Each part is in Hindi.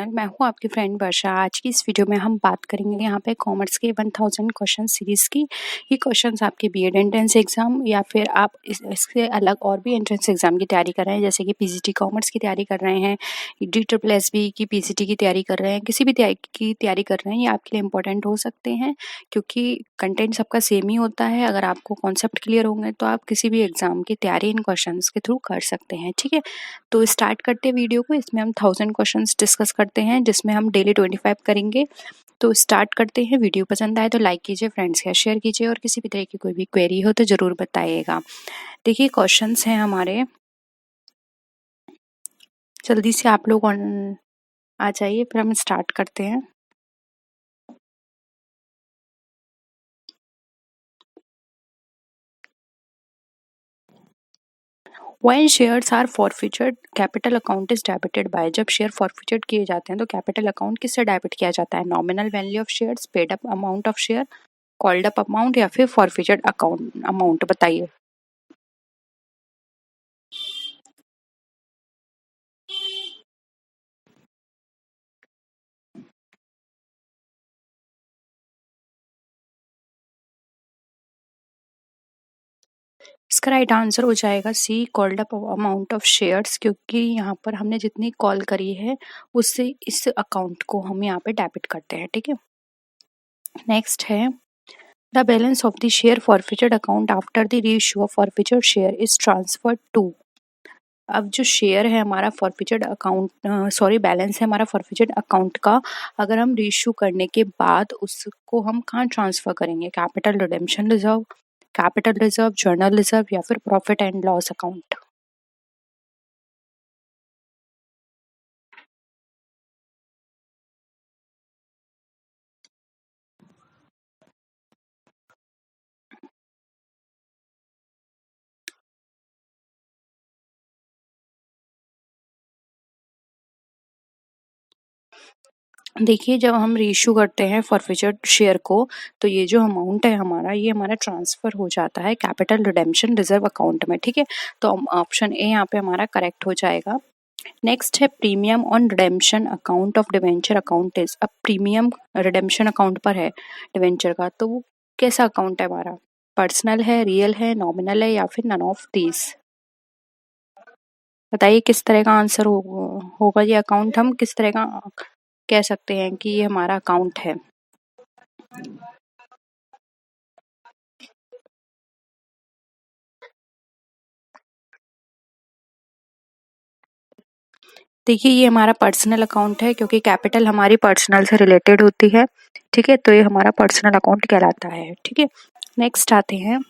चैनल। मैं हूँ आपकी फ्रेंड वर्षा। आज की इस वीडियो में हम बात करेंगे यहाँ पे कॉमर्स के 1000 क्वेश्चन सीरीज़ की। ये क्वेश्चंस आपके बीएड एंट्रेंस एग्ज़ाम या फिर आप इससे अलग और भी एंट्रेंस एग्ज़ाम की तैयारी कर रहे हैं, जैसे कि पीजीटी कॉमर्स की तैयारी कर रहे हैं, DSSB की पीसीटी की तैयारी कर रहे हैं, किसी भी की तैयारी कर रहे हैं, ये आपके लिए इंपॉर्टेंट हो सकते हैं क्योंकि कंटेंट सबका सेम ही होता है। अगर आपको कॉन्सेप्ट क्लियर होंगे तो आप किसी भी एग्ज़ाम की तैयारी इन क्वेश्चंस के थ्रू कर सकते हैं। ठीक है, तो स्टार्ट करते हैं वीडियो को। इसमें हम 1000 क्वेश्चंस डिस्कस करते हैं, जिसमें हम डेली 25 करेंगे। तो स्टार्ट करते हैं। वीडियो पसंद आए तो लाइक कीजिए, फ्रेंड्स के साथ शेयर कीजिए और किसी भी तरह की कोई भी क्वेरी हो तो ज़रूर बताइएगा। देखिए क्वेश्चंस हैं हमारे, जल्दी से आप लोग आ जाइए, फिर हम स्टार्ट करते हैं। When shares are forfeited, capital account is debited by। जब शेयर forfeited किए जाते हैं तो कैपिटल अकाउंट किससे डेबिट किया जाता है? Nominal value of shares, paid up amount of share, called up amount या फिर forfeited अकाउंट अमाउंट, बताइए। इसका राइट आंसर हो जाएगा C, called up amount of shares, क्योंकि यहाँ पर हमने जितनी कॉल करी है उससे इस अकाउंट को हम यहाँ पे डेबिट करते हैं। ठीक है, नेक्स्ट है the balance of the share forfeited account after the reissue of forfeited share is transferred to. अब जो शेयर है हमारा फॉरफिटेड अकाउंट, सॉरी बैलेंस है हमारा फॉरफिटेड अकाउंट का, अगर हम रीइश्यू करने के बाद उसको हम कहाँ ट्रांसफर करेंगे? Capital redemption reserve, capital reserve, journal reserve या फिर प्रॉफिट एंड लॉस अकाउंट। देखिए जब हम रीइश्यू करते हैं फॉरफिचर्ड शेयर को, तो ये जो अमाउंट है हमारा, ये हमारा ट्रांसफर हो जाता है कैपिटल रिडेम्पशन रिजर्व अकाउंट में। ठीक है, तो ऑप्शन ए यहाँ पे हमारा करेक्ट हो जाएगा। नेक्स्ट है premium on redemption account of debenture account is. अब प्रीमियम रिडेम्पशन अकाउंट पर है डिवेंचर का, तो वो कैसा अकाउंट है हमारा? पर्सनल है, रियल है, नॉमिनल है या फिर नन ऑफ दीज? बताइए किस तरह का आंसर होगा ये अकाउंट, हम किस तरह का कह सकते हैं कि ये हमारा अकाउंट है? देखिए ये हमारा पर्सनल अकाउंट है, क्योंकि कैपिटल हमारी पर्सनल से रिलेटेड होती है। ठीक है, तो ये हमारा पर्सनल अकाउंट कहलाता है। ठीक है, नेक्स्ट आते हैं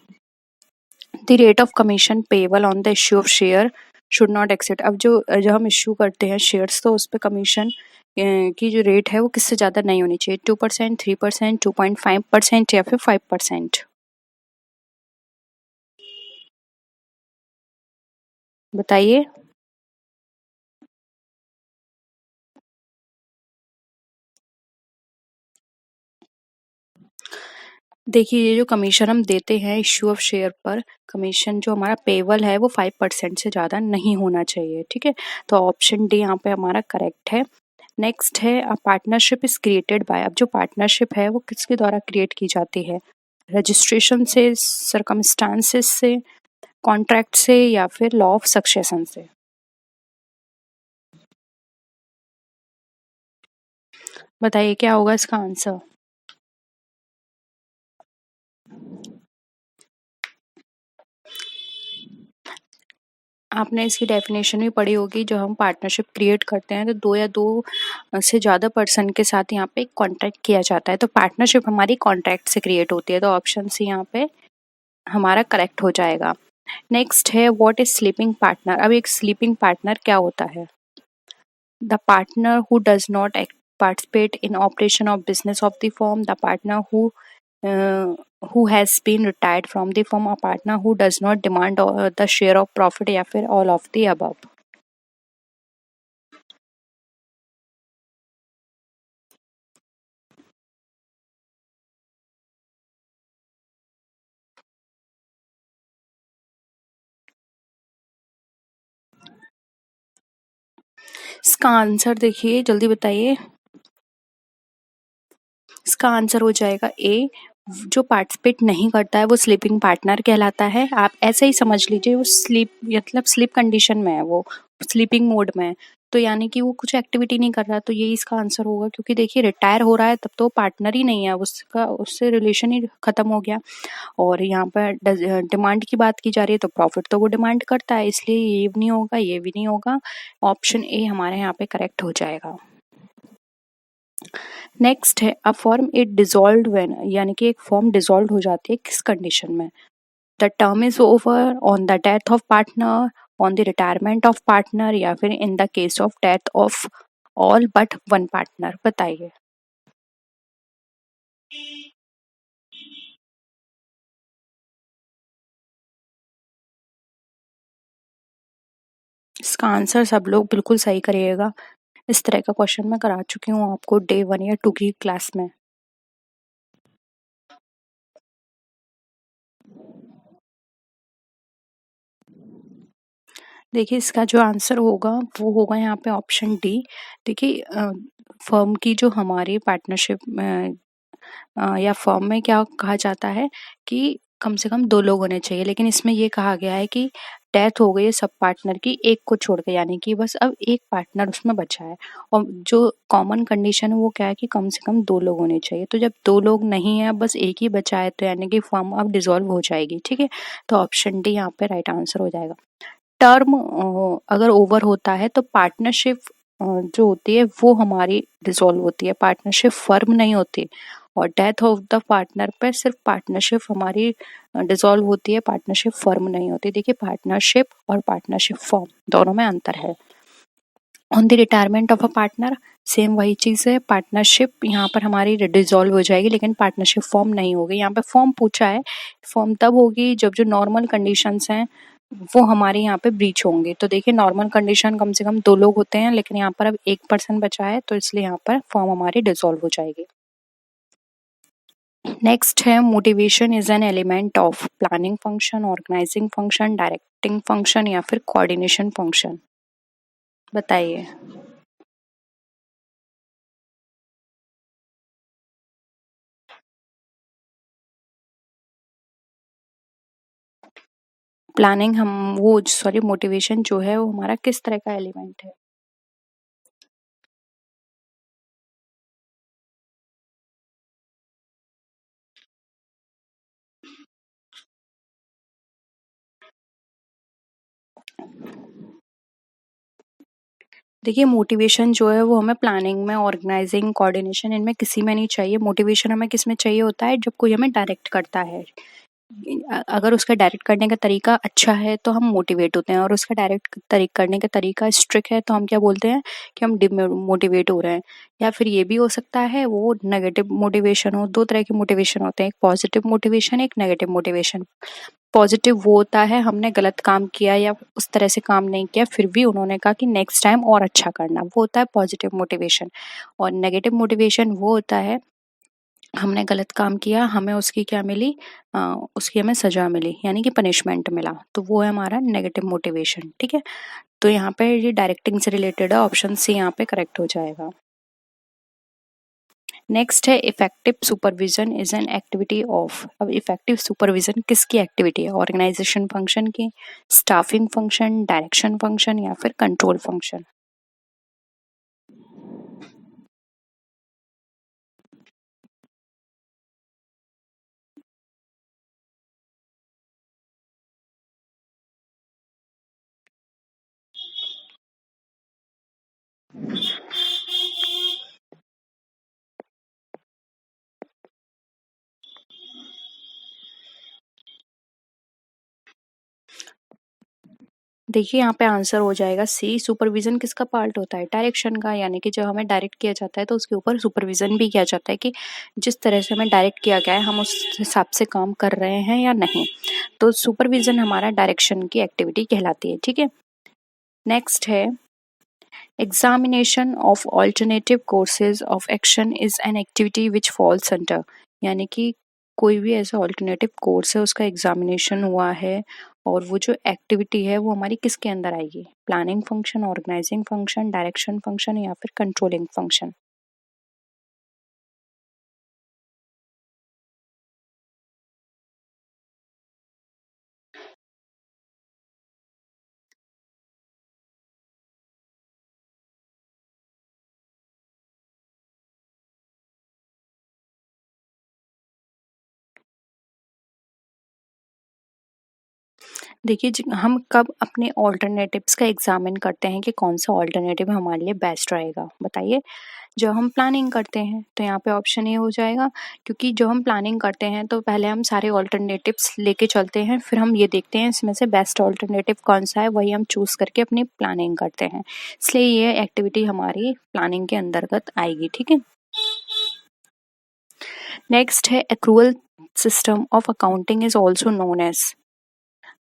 the rate of commission payable on the issue of share should not exceed. अब जो हम इश्यू करते हैं शेयर्स, तो उस पर कमीशन की जो रेट है वो किससे ज़्यादा नहीं होनी चाहिए? 2%, 3%, 2.5% या फिर 5%? बताइए। देखिए ये जो कमीशन हम देते हैं इश्यू ऑफ शेयर पर, कमीशन जो हमारा पेबल है वो 5% से ज़्यादा नहीं होना चाहिए। ठीक है, तो ऑप्शन डी यहाँ पे हमारा करेक्ट है। नेक्स्ट है a partnership is created by. अब जो पार्टनरशिप है वो किसके द्वारा क्रिएट की जाती है? रजिस्ट्रेशन से, सरकमस्टांसेस से, कॉन्ट्रैक्ट से या फिर लॉ ऑफ सक्सेशन से? बताइए क्या होगा इसका आंसर। आपने इसकी डेफिनेशन भी पढ़ी होगी। जो हम पार्टनरशिप क्रिएट करते हैं तो दो या दो से ज़्यादा पर्सन के साथ यहाँ पे कॉन्ट्रैक्ट किया जाता है, तो पार्टनरशिप हमारी कॉन्ट्रैक्ट से क्रिएट होती है, तो ऑप्शन सी यहाँ पे हमारा करेक्ट हो जाएगा। नेक्स्ट है व्हाट इज स्लीपिंग पार्टनर। अब एक स्लीपिंग पार्टनर क्या होता है? The partner who does not participate in operation of business of the firm, the partner who has been retired from the firm, a partner who does not demand the share of profit या फिर all of the above? इसका आंसर देखिए, जल्दी बताइए। इसका आंसर हो जाएगा ए। जो पार्टिसिपेट नहीं करता है वो स्लीपिंग पार्टनर कहलाता है। आप ऐसे ही समझ लीजिए, वो स्लीप मतलब स्लीप कंडीशन में है, वो स्लीपिंग मोड में है, तो यानी कि वो कुछ एक्टिविटी नहीं कर रहा, तो यही इसका आंसर होगा। क्योंकि देखिए रिटायर हो रहा है तब तो पार्टनर ही नहीं है, उसका उससे रिलेशन ही खत्म हो गया। और यहाँ पर डिमांड की बात की जा रही है, तो प्रॉफिट तो वो डिमांड करता है, इसलिए ये भी नहीं होगा, ये भी नहीं होगा। ऑप्शन ए हमारे यहाँ पे करेक्ट हो जाएगा। नेक्स्ट है a form it dissolved when, यानी कि एक फॉर्म डिसॉल्व हो जाती है किस कंडीशन में? The term is over, on the death of partner, on the retirement of partner, या फिर in the case of death of all but one partner. बताइए। इसका आंसर सब लोग बिल्कुल सही करिएगा। इस तरह का क्वेश्चन मैं करा चुकी हूँ आपको डे 1 या 2 की क्लास में। देखिए इसका जो आंसर होगा वो होगा यहाँ पे ऑप्शन डी। देखिए फर्म की जो हमारी पार्टनरशिप में या फर्म में क्या कहा जाता है कि कम से कम 2 लोग होने चाहिए, लेकिन इसमें ये कहा गया है कि डेथ हो गई है सब पार्टनर की, एक को छोड़ के, यानी कि बस अब एक पार्टनर उसमें बचा है। और जो कॉमन कंडीशन है वो क्या है कि कम से कम 2 लोग होने चाहिए। तो जब 2 लोग नहीं है, बस एक ही बचा है, तो यानी कि फर्म अब डिसॉल्व हो जाएगी। ठीक है, तो ऑप्शन डी यहाँ पे राइट आंसर हो जाएगा। टर्म अगर ओवर होता है तो पार्टनरशिप जो होती है वो हमारी डिसॉल्व होती है, पार्टनरशिप फर्म नहीं होती। और डेथ ऑफ द पार्टनर पे सिर्फ पार्टनरशिप हमारी डिसॉल्व होती है, पार्टनरशिप फर्म नहीं होती। देखिए पार्टनरशिप और पार्टनरशिप फर्म दोनों में अंतर है। On the retirement of a partner same वही चीज़ है, पार्टनरशिप यहाँ पर हमारी डिसॉल्व हो जाएगी, लेकिन पार्टनरशिप फॉर्म नहीं होगी। यहाँ पे फॉर्म पूछा है, फॉर्म तब होगी जब जो नॉर्मल कंडीशंस हैं वो हमारे यहाँ पे ब्रीच होंगे। तो देखिए नॉर्मल कंडीशन कम से कम 2 लोग होते हैं, लेकिन यहाँ पर अब एक पर्सन बचा है, तो इसलिए यहाँ पर फॉर्म हमारी डिसॉल्व हो जाएगी। नेक्स्ट है motivation is an element of planning function, organising function, directing function, या फिर कोऑर्डिनेशन फंक्शन। बताइए। प्लानिंग हम वो सॉरी मोटिवेशन जो है वो हमारा किस तरह का एलिमेंट है? देखिए मोटिवेशन जो है वो हमें प्लानिंग में, ऑर्गेनाइजिंग, कोऑर्डिनेशन, इनमें किसी में नहीं चाहिए। मोटिवेशन हमें किस में चाहिए होता है? जब कोई हमें डायरेक्ट करता है। अगर उसका डायरेक्ट करने का तरीका अच्छा है तो हम मोटिवेट होते हैं, और उसका करने का तरीका स्ट्रिक्ट है तो हम क्या बोलते हैं कि हम डिमोटिवेट हो रहे हैं। या फिर ये भी हो सकता है वो नेगेटिव मोटिवेशन हो। 2 तरह के मोटिवेशन होते हैं, एक पॉजिटिव मोटिवेशन, एक नेगेटिव मोटिवेशन। पॉजिटिव वो होता है हमने गलत काम किया या उस तरह से काम नहीं किया, फिर भी उन्होंने कहा कि नेक्स्ट टाइम और अच्छा करना, वो होता है पॉजिटिव मोटिवेशन। और नेगेटिव मोटिवेशन वो होता है हमने गलत काम किया, हमें उसकी क्या मिली, उसकी हमें सजा मिली, यानी कि पनिशमेंट मिला, तो वो है हमारा नेगेटिव मोटिवेशन। ठीक है, तो यहाँ पे ये डायरेक्टिंग से रिलेटेड है, ऑप्शन सी यहाँ पे करेक्ट हो जाएगा। नेक्स्ट है effective supervision is an activity of. अब इफेक्टिव सुपरविजन किसकी एक्टिविटी है? ऑर्गेनाइजेशन फंक्शन की, स्टाफिंग फंक्शन, डायरेक्शन फंक्शन, या फिर कंट्रोल फंक्शन। देखिए यहाँ पे आंसर हो जाएगा सी। सुपरविजन किसका पार्ट होता है? डायरेक्शन का, यानी कि जब हमें डायरेक्ट किया जाता है तो उसके ऊपर सुपरविजन भी किया जाता है कि जिस तरह से हमें डायरेक्ट किया गया है हम उस हिसाब से काम कर रहे हैं या नहीं। तो सुपरविजन हमारा डायरेक्शन की एक्टिविटी कहलाती है। ठीक है, नेक्स्ट है examination of alternative courses of action is an activity which falls under, यानी कि कोई भी ऐसा ऑल्टरनेटिव कोर्स है उसका एग्जामिनेशन हुआ है और वो जो एक्टिविटी है वो हमारी किसके अंदर आएगी? Planning function, organising function, direction function या फिर कंट्रोलिंग फंक्शन। देखिए हम कब अपने ऑल्टरनेटिव्स का एग्जामिन करते हैं कि कौन सा ऑल्टरनेटिव हमारे लिए बेस्ट रहेगा, बताइए। जब हम प्लानिंग करते हैं तो यहाँ पे ऑप्शन ए हो जाएगा, क्योंकि जब हम प्लानिंग करते हैं तो पहले हम सारे ऑल्टरनेटिव्स लेके चलते हैं, फिर हम ये देखते हैं इसमें से बेस्ट ऑल्टरनेटिव कौन सा है, वही हम चूज करके अपनी प्लानिंग करते हैं। इसलिए ये एक्टिविटी हमारी प्लानिंग के अंतर्गत आएगी, ठीक है। नेक्स्ट है accrual system of accounting is also known as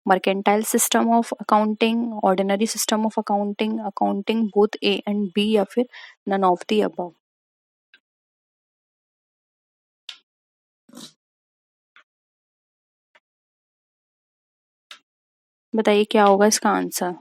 mercantile system of accounting, ordinary system of accounting both A and B या फिर none of the above। बताइए क्या होगा इसका आंसर।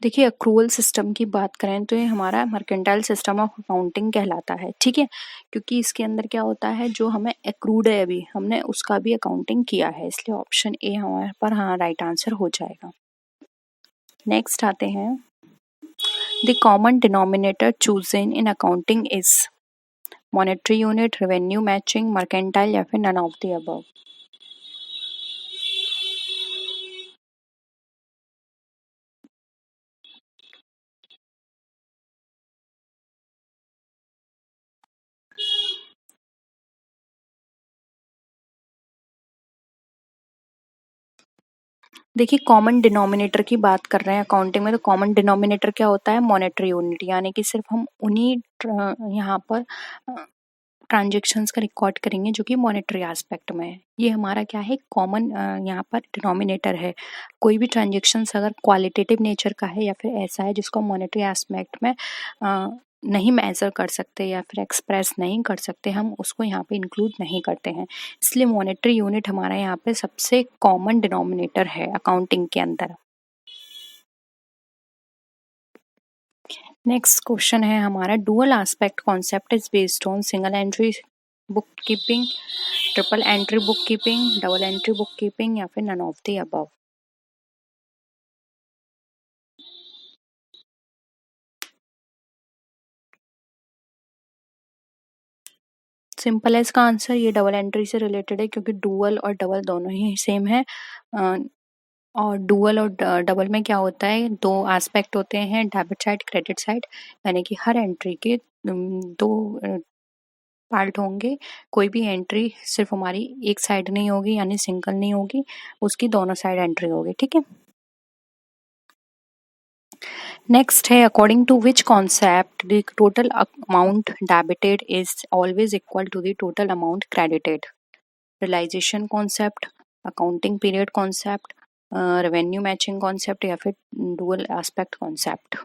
देखिए अक्रूवल सिस्टम की बात करें तो ये हमारा मर्केंटाइल सिस्टम ऑफ अकाउंटिंग कहलाता है, ठीक है। क्योंकि इसके अंदर क्या होता है, जो हमें एक्रूड है अभी हमने उसका भी अकाउंटिंग किया है, इसलिए ऑप्शन ए हमारे पर हाँ राइट आंसर हो जाएगा। नेक्स्ट आते हैं, the common denominator chosen in accounting is monetary unit, revenue matching, mercantile या फिर नन ऑफ द अबव। देखिए कॉमन डिनोमिनेटर की बात कर रहे हैं अकाउंटिंग में, तो कॉमन डिनोमिनेटर क्या होता है, मॉनेटरी यूनिट, यानी कि सिर्फ हम उन्हीं यहाँ पर ट्रांजेक्शन्स का रिकॉर्ड करेंगे जो कि मॉनेटरी एस्पेक्ट में है। ये हमारा क्या है, कॉमन यहाँ पर डिनोमिनेटर है। कोई भी ट्रांजेक्शन्स अगर क्वालिटेटिव नेचर का है या फिर ऐसा है जिसको मॉनेटरी एस्पेक्ट में नहीं मेजर कर सकते या फिर एक्सप्रेस नहीं कर सकते, हम उसको यहाँ पे इंक्लूड नहीं करते हैं। इसलिए मॉनेटरी यूनिट हमारा यहाँ पे सबसे कॉमन डिनोमिनेटर है अकाउंटिंग के अंदर। नेक्स्ट क्वेश्चन है हमारा, dual aspect concept is based on single entry book keeping, triple entry book keeping, double entry book keeping या फिर none of the above. Simple है इसका आंसर, ये डबल एंट्री से रिलेटेड है, क्योंकि डुअल और डबल दोनों ही सेम है। और डुअल और डबल में क्या होता है, दो एस्पेक्ट होते हैं, डेबिट साइड क्रेडिट साइड, यानी कि हर एंट्री के दो पार्ट होंगे। कोई भी एंट्री सिर्फ हमारी एक साइड नहीं होगी, यानी सिंगल नहीं होगी, उसकी दोनों साइड एंट्री होगी, ठीक है। नेक्स्ट है, according to which concept the total amount debited is always equal to the total amount credited. Realisation concept, accounting period concept, revenue matching concept या फिर dual aspect concept.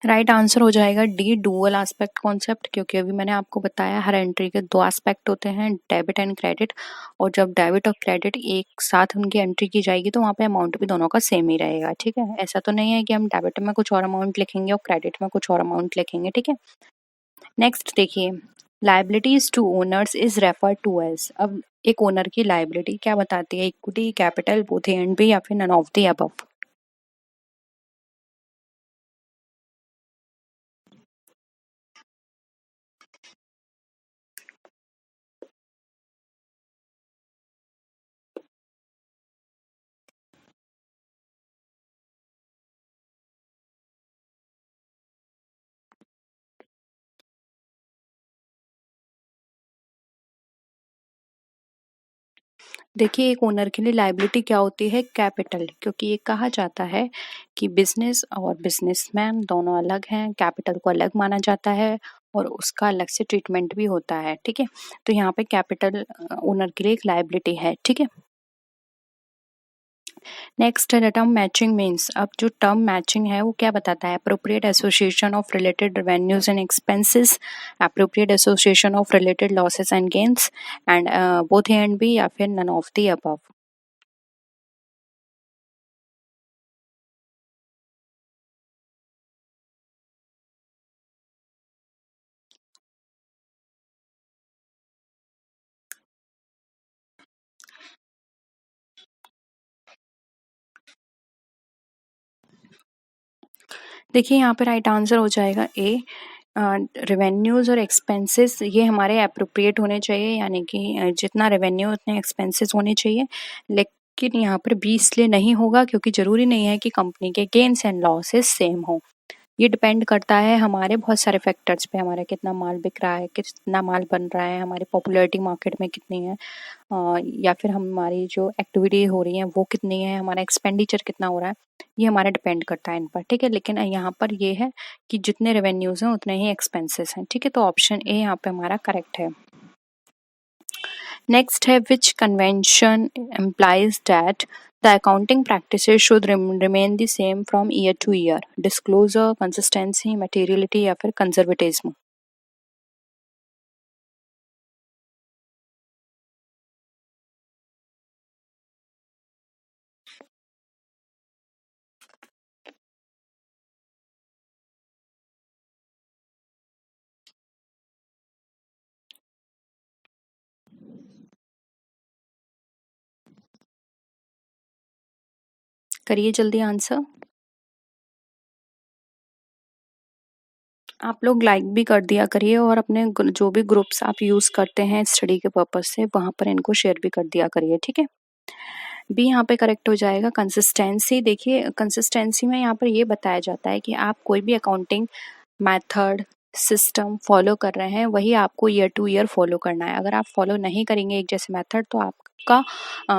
Right answer हो जाएगा डी, डुअल एस्पेक्ट कॉन्सेप्ट, क्योंकि अभी मैंने आपको बताया हर एंट्री के दो एस्पेक्ट होते हैं, डेबिट एंड क्रेडिट, और जब डेबिट और क्रेडिट एक साथ उनकी एंट्री की जाएगी तो वहाँ पे अमाउंट भी दोनों का सेम ही रहेगा, ठीक है। ऐसा तो नहीं है कि हम डेबिट में कुछ और अमाउंट लिखेंगे और क्रेडिट में कुछ और अमाउंट लिखेंगे, ठीक है। नेक्स्ट देखिए, liabilities to owners is refer to as. अब एक ओनर की लाइबिलिटी क्या बताती है, equity, capital, both A and B या फिर नन ऑफ द अबव। देखिए, एक ओनर के लिए लायबिलिटी क्या होती है? कैपिटल, क्योंकि ये कहा जाता है कि बिजनेस और बिजनेसमैन दोनों अलग हैं, कैपिटल को अलग माना जाता है और उसका अलग से ट्रीटमेंट भी होता है। ठीक है, तो यहाँ पे कैपिटल ओनर के लिए एक लायबिलिटी है। ठीक है, नेक्स्ट है टर्म मैचिंग मीन्स। अब जो टर्म मैचिंग है वो क्या बताता है? Appropriate association of related revenues and expenses, appropriate association of related losses and gains, and both A and B, या फिर नन ऑफ द अबव। देखिए, यहाँ पे राइट आंसर हो जाएगा ए। रेवेन्यूज़ और एक्सपेंसेस ये हमारे अप्रोप्रिएट होने चाहिए, यानी कि जितना रेवेन्यू उतने एक्सपेंसेस होने चाहिए। लेकिन यहाँ पर बी इसलिए नहीं होगा क्योंकि ज़रूरी नहीं है कि कंपनी के गेन्स एंड लॉसेस सेम हो। ये डिपेंड करता है हमारे बहुत सारे फैक्टर्स पे, हमारा कितना माल बिक रहा है, कितना माल बन रहा है, हमारी पॉपुलैरिटी मार्केट में कितनी है, या फिर हमारी जो एक्टिविटी हो रही है वो कितनी है, हमारा एक्सपेंडिचर कितना हो रहा है, ये हमारा डिपेंड करता है इन पर। ठीक है, लेकिन यहाँ पर ये है कि जितने रेवेन्यूज हैं उतने ही एक्सपेंसेस हैं। ठीक है, तो ऑप्शन ए यहाँ पे हमारा करेक्ट है। नेक्स्ट है विच convention implies that the accounting practices should remain the same from year to year? Disclosure, consistency, materiality, या फिर conservatism? करिए जल्दी आंसर। आप लोग लाइक भी कर दिया करिए और अपने जो भी ग्रुप्स आप यूज करते हैं स्टडी के पर्पज से वहां पर इनको शेयर भी कर दिया करिए। ठीक है, बी यहाँ पे करेक्ट हो जाएगा कंसिस्टेंसी। देखिए, कंसिस्टेंसी में यहाँ पर ये बताया जाता है कि आप कोई भी अकाउंटिंग मेथड सिस्टम फॉलो कर रहे हैं वही आपको ईयर टू ईयर फॉलो करना है। अगर आप फॉलो नहीं करेंगे एक जैसे मेथड तो आपका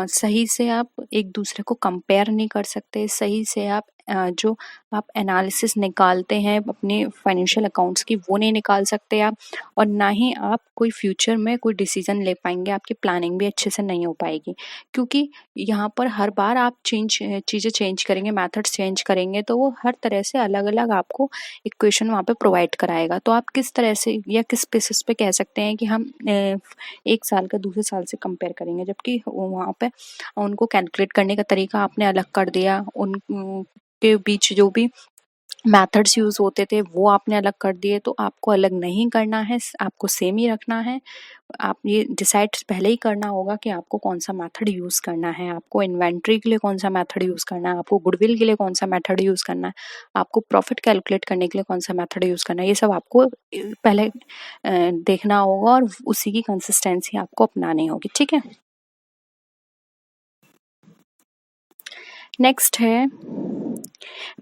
सही से आप एक दूसरे को कंपेयर नहीं कर सकते, सही से आप जो आप एनालिसिस निकालते हैं अपने फाइनेंशियल अकाउंट्स की वो नहीं निकाल सकते आप, और ना ही आप कोई फ्यूचर में कोई डिसीजन ले पाएंगे, आपकी प्लानिंग भी अच्छे से नहीं हो पाएगी। क्योंकि यहाँ पर हर बार आप चीज़ें चेंज करेंगे, मेथड्स चेंज करेंगे तो वो हर तरह से अलग अलग आपको इक्वेशन वहाँ पे प्रोवाइड कराएगा। तो आप किस तरह से या किस बेसिस पे कह सकते हैं कि हम एक साल का दूसरे साल से कंपेयर करेंगे, जबकि वहाँ पे उनको कैलकुलेट करने का तरीका आपने अलग कर दिया, उन के बीच जो भी मेथड्स यूज होते थे वो आपने अलग कर दिए। तो आपको अलग नहीं करना है, आपको सेम ही रखना है। आप ये डिसाइड पहले ही करना होगा कि आपको कौन सा मेथड यूज करना है, आपको इन्वेंट्री के लिए कौन सा मेथड यूज करना है, आपको गुडविल के लिए कौन सा मेथड यूज करना है, आपको प्रॉफिट कैलकुलेट करने के लिए कौन सा मेथड यूज करना है। ये सब आपको पहले देखना होगा और उसी की कंसिस्टेंसी आपको अपनानी होगी। ठीक है, नेक्स्ट है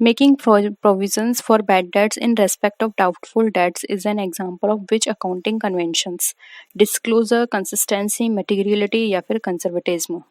making provisions for bad debts in respect of doubtful debts is an example of which accounting conventions? Disclosure, consistency, materiality, या फिर conservatism?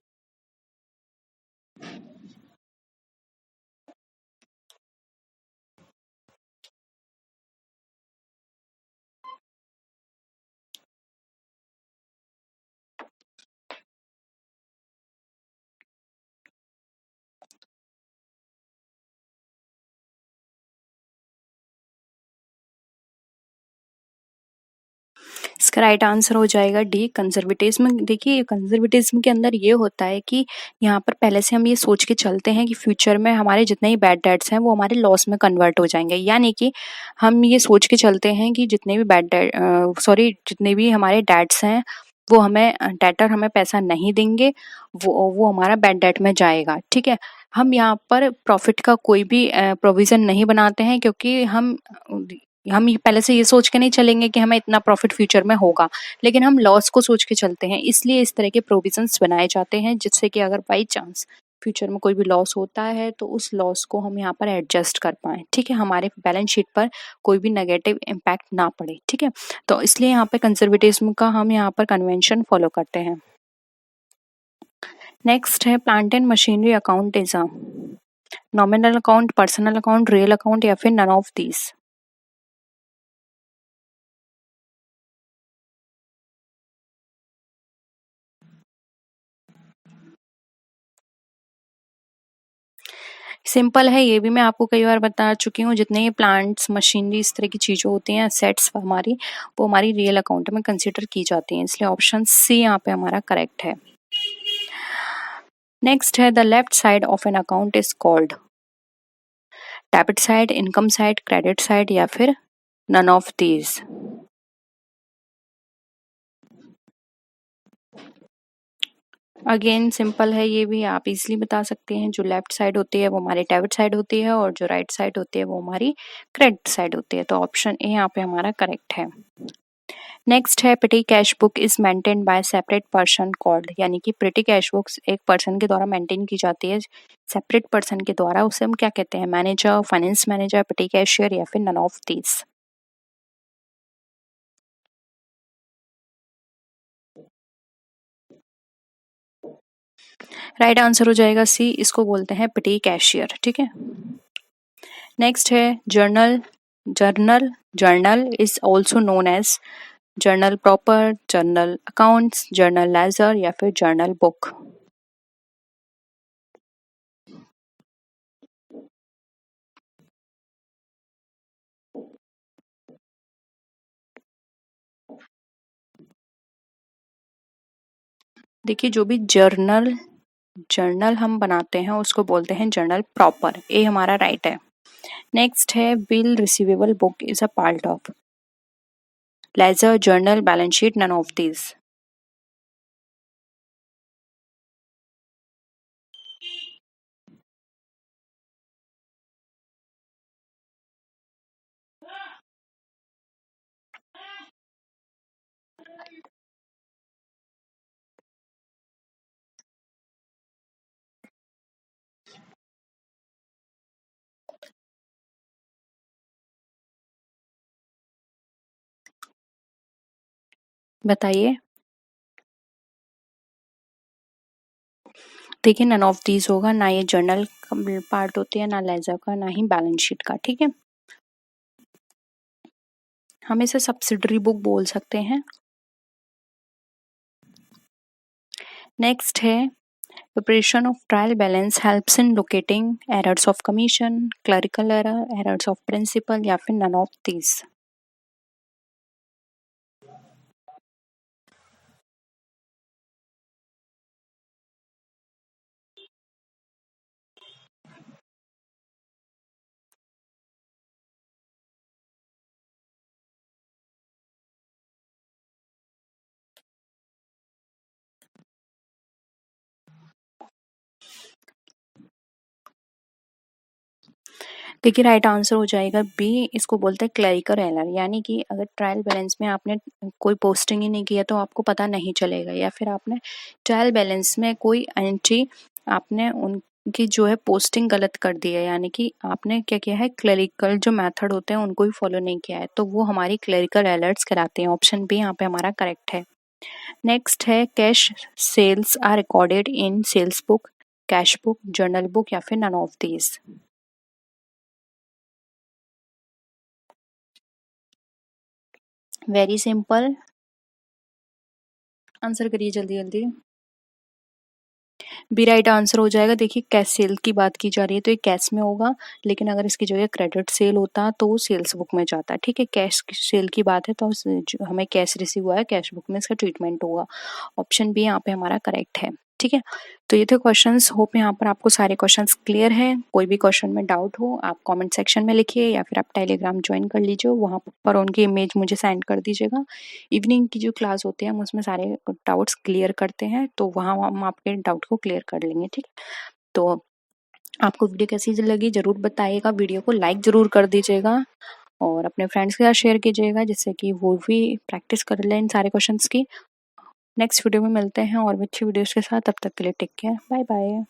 इसका राइट आंसर हो जाएगा डी, कंजर्वेटिज्म। देखिए, कंजर्वेटिज्म के अंदर ये होता है कि यहाँ पर पहले से हम ये सोच के चलते हैं कि फ्यूचर में हमारे जितने ही बैड डेट्स हैं वो हमारे लॉस में कन्वर्ट हो जाएंगे। यानी कि हम ये सोच के चलते हैं कि जितने भी जितने भी हमारे डेट्स हैं वो हमें डेटर हमें पैसा नहीं देंगे, वो हमारा बैड डेट में जाएगा। ठीक है, हम यहाँ पर प्रॉफिट का कोई भी प्रोविजन नहीं बनाते हैं, क्योंकि हम ये पहले से ये सोच के नहीं चलेंगे कि हमें इतना प्रॉफिट फ्यूचर में होगा, लेकिन हम लॉस को सोच के चलते हैं। इसलिए इस तरह के प्रोविजंस बनाए जाते हैं जिससे कि अगर बाई चांस फ्यूचर में कोई भी लॉस होता है तो उस लॉस को हम यहाँ पर एडजस्ट कर पाएँ। ठीक है, हमारे बैलेंस शीट पर कोई भी नेगेटिव इम्पैक्ट ना पड़े। ठीक है, तो इसलिए यहाँ पे कंजर्वेटिज्म का हम यहाँ पर कन्वेंशन फॉलो करते हैं। नेक्स्ट है plant and machinery account is a nominal account, personal account, real account या फिर नन ऑफ दीज। सिंपल है, ये भी मैं आपको कई बार बता चुकी हूँ। जितने ये प्लांट्स, मशीनरी, इस तरह की चीज़ें होती हैं, सेट्स हमारी, वो हमारी रियल अकाउंट में कंसिडर की जाती हैं, इसलिए ऑप्शन सी यहाँ पे हमारा करेक्ट है। नेक्स्ट है the left side of an account is called debit side, income side, credit side या फिर none of these. Again simple है, ये भी आप इजीली बता सकते हैं। जो लेफ्ट साइड होती है वो हमारी डेबिट साइड होती है और जो राइट साइड होती है वो हमारी क्रेडिट साइड होती है, तो ऑप्शन ए यहाँ पे हमारा करेक्ट है। नेक्स्ट है पेटी cash book is maintain by separate person called, यानी कि पेटी कैश बुक्स एक पर्सन के द्वारा मेंटेन की जाती है सेपरेट पर्सन के द्वारा, उसे हम क्या कहते हैं? Manager, finance manager, petty cashier या फिर none of these. Right answer हो जाएगा सी, इसको बोलते हैं पेटी कैशियर। ठीक है, नेक्स्ट है journal. Journal is also known as journal proper, journal accounts, journal ledger या फिर जर्नल बुक। देखिए, जो भी जर्नल जर्नल हम बनाते हैं उसको बोलते हैं जर्नल प्रॉपर, ए हमारा राइट है। नेक्स्ट है bill receivable book is a part of ledger, journal, balance sheet, none of these. बताइए। देखिए, नन ऑफ दीज होगा, ना ये जर्नल का पार्ट होती है, ना लेजर का, ना ही बैलेंस शीट का। ठीक है, हम इसे सब्सिडरी बुक बोल सकते हैं। नेक्स्ट है preparation of trial balance helps in locating errors of commission, clerical error, errors of principal या फिर none of these। देखिए, राइट आंसर हो जाएगा बी, इसको बोलते हैं क्लरिकल एरर, यानी कि अगर ट्रायल बैलेंस में आपने कोई पोस्टिंग ही नहीं किया तो आपको पता नहीं चलेगा, या फिर आपने ट्रायल बैलेंस में कोई एंट्री, आपने उनकी जो है पोस्टिंग गलत कर दी है, यानी कि आपने क्या किया है, क्लरिकल जो मेथड होते हैं उनको ही फॉलो नहीं किया है, तो वो हमारी क्लरिकल एरर्स कराते हैं। ऑप्शन बी यहाँ पे हमारा करेक्ट है। नेक्स्ट है cash sales are recorded in sales book, cash book, journal book या फिर none of these. Very simple, answer करिए जल्दी जल्दी। बी राइट आंसर हो जाएगा। देखिए, कैश सेल की बात की जा रही है तो ये कैश में होगा, लेकिन अगर इसकी जगह क्रेडिट सेल होता तो वो सेल्स बुक में जाता। ठीक है, कैश सेल की बात है तो हमें कैश रिसीव हुआ है, कैश बुक में इसका ट्रीटमेंट होगा। ऑप्शन बी यहाँ पे हमारा करेक्ट है। ठीक है, तो ये थे क्वेश्चंस। होप यहाँ पर आपको सारे क्वेश्चंस क्लियर हैं। कोई भी क्वेश्चन में डाउट हो आप कमेंट सेक्शन में लिखिए, या फिर आप टेलीग्राम ज्वाइन कर लीजिए, वहाँ पर उनकी इमेज मुझे सेंड कर दीजिएगा। इवनिंग की जो क्लास होती है हम उसमें सारे डाउट्स क्लियर करते हैं, तो वहाँ हम आपके डाउट को क्लियर कर लेंगे। ठीक है, तो आपको वीडियो कैसी लगी ज़रूर बताइएगा, वीडियो को लाइक ज़रूर कर दीजिएगा और अपने फ्रेंड्स के साथ शेयर कीजिएगा, जिससे कि वो भी प्रैक्टिस कर लें इन सारे क्वेश्चंस की। नेक्स्ट वीडियो में मिलते हैं और भी अच्छी वीडियोस के साथ, तब तक के लिए टेक केयर, बाय बाय।